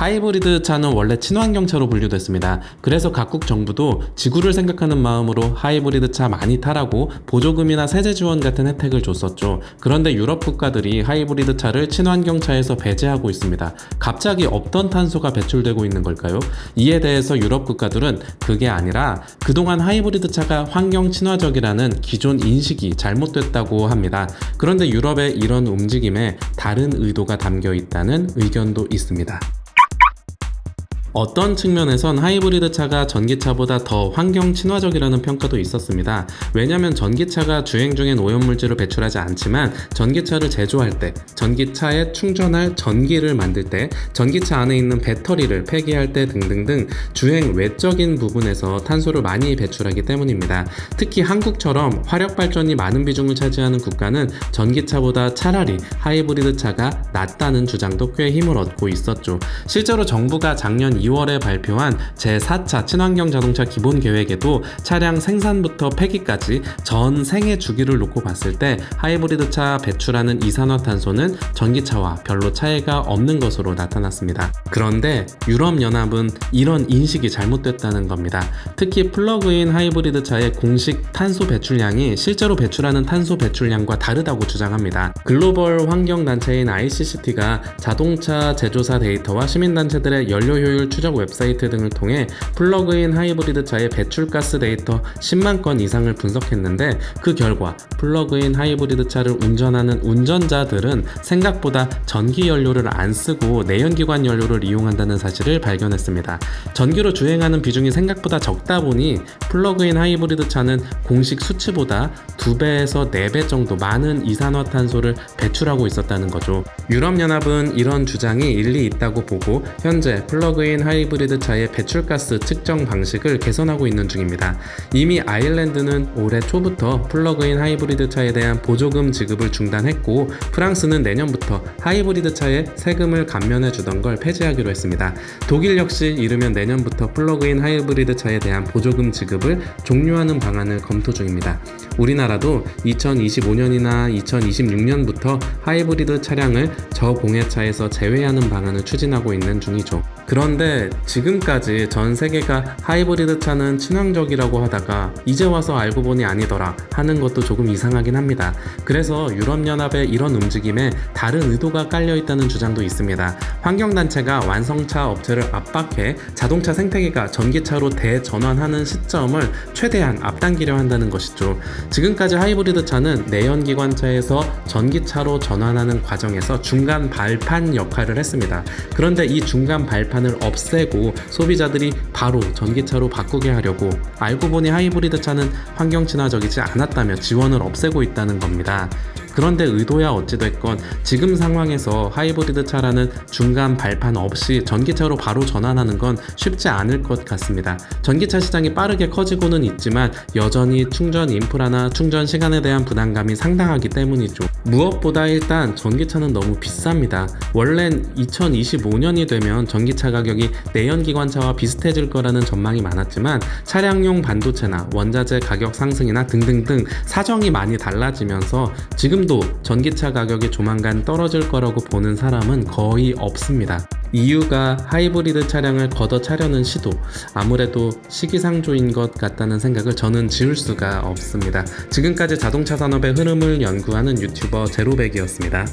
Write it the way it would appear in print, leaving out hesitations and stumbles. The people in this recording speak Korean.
하이브리드 차는 원래 친환경차로 분류됐습니다. 그래서 각국 정부도 지구를 생각하는 마음으로 하이브리드 차 많이 타라고 보조금이나 세제 지원 같은 혜택을 줬었죠. 그런데 유럽 국가들이 하이브리드 차를 친환경차에서 배제하고 있습니다. 갑자기 없던 탄소가 배출되고 있는 걸까요? 이에 대해서 유럽 국가들은 그게 아니라 그동안 하이브리드 차가 환경 친화적이라는 기존 인식이 잘못됐다고 합니다. 그런데 유럽의 이런 움직임에 다른 의도가 담겨 있다는 의견도 있습니다. 어떤 측면에선 하이브리드 차가 전기차보다 더 환경 친화적이라는 평가도 있었습니다. 왜냐하면 전기차가 주행 중엔 오염물질을 배출하지 않지만 전기차를 제조할 때, 전기차에 충전할 전기를 만들 때, 전기차 안에 있는 배터리를 폐기할 때 등등등 주행 외적인 부분에서 탄소를 많이 배출하기 때문입니다. 특히 한국처럼 화력 발전이 많은 비중을 차지하는 국가는 전기차보다 차라리 하이브리드 차가 낫다는 주장도 꽤 힘을 얻고 있었죠. 실제로 정부가 작년 2월에 발표한 제4차 친환경 자동차 기본 계획에도 차량 생산부터 폐기까지 전 생애 주기를 놓고 봤을 때 하이브리드 차 배출하는 이산화탄소는 전기차와 별로 차이가 없는 것으로 나타났습니다. 그런데 유럽연합은 이런 인식이 잘못됐다는 겁니다. 특히 플러그인 하이브리드 차의 공식 탄소 배출량이 실제로 배출하는 탄소 배출량과 다르다고 주장합니다. 글로벌 환경단체인 ICCT가 자동차 제조사 데이터와 시민단체들의 연료 효율 추적 웹사이트 등을 통해 플러그인 하이브리드 차의 배출가스 데이터 10만 건 이상을 분석했는데 그 결과 플러그인 하이브리드 차를 운전하는 운전자들은 생각보다 전기 연료를 안 쓰고 내연기관 연료를 이용한다는 사실을 발견했습니다. 전기로 주행하는 비중이 생각보다 적다 보니 플러그인 하이브리드 차는 공식 수치보다 2배에서 4배 정도 많은 이산화탄소를 배출하고 있었다는 거죠. 유럽연합은 이런 주장이 일리 있다고 보고 현재 플러그인 하이브리드 차의 배출가스 측정 방식을 개선하고 있는 중입니다. 이미 아일랜드는 올해 초부터 플러그인 하이브리드 차에 대한 보조금 지급을 중단했고 프랑스는 내년부터 하이브리드 차에 세금을 감면해 주던 걸 폐지하기로 했습니다. 독일 역시 이르면 내년부터 플러그인 하이브리드 차에 대한 보조금 지급을 종료하는 방안을 검토 중입니다. 우리나라도 2025년이나 2026년부터 하이브리드 차량을 저공해차에서 제외하는 방안을 추진하고 있는 중이죠. 그런데 지금까지 전 세계가 하이브리드 차는 친환경적이라고 하다가 이제 와서 알고 보니 아니더라 하는 것도 조금 이상하긴 합니다. 그래서 유럽연합의 이런 움직임에 다른 의도가 깔려있다는 주장도 있습니다. 환경단체가 완성차 업체를 압박해 자동차 생태계가 전기차로 대전환하는 시점을 최대한 앞당기려 한다는 것이죠. 지금까지 하이브리드 차는 내연기관차에서 전기차로 전환하는 과정에서 중간 발판 역할을 했습니다. 그런데 이 중간 발판을 없애고 소비자들이 바로 전기차로 바꾸게 하려고 알고 보니 하이브리드 차는 환경 친화적이지 않았다며 지원을 없애고 있다는 겁니다. 그런데 의도야 어찌됐건 지금 상황에서 하이브리드 차라는 중간 발판 없이 전기차로 바로 전환하는 건 쉽지 않을 것 같습니다. 전기차 시장이 빠르게 커지고는 있지만 여전히 충전 인프라나 충전 시간에 대한 부담감이 상당하기 때문이죠. 무엇보다 일단 전기차는 너무 비쌉니다. 원래는 2025년이 되면 전기차 가격이 내연기관차와 비슷해질 거라는 전망이 많았지만 차량용 반도체나 원자재 가격 상승이나 등등등 사정이 많이 달라지면서 지금도 전기차 가격이 조만간 떨어질 거라고 보는 사람은 거의 없습니다. 이유가 하이브리드 차량을 걷어차려는 시도, 아무래도 시기상조인 것 같다는 생각을 저는 지울 수가 없습니다. 지금까지 자동차 산업의 흐름을 연구하는 유튜버 제로백이었습니다.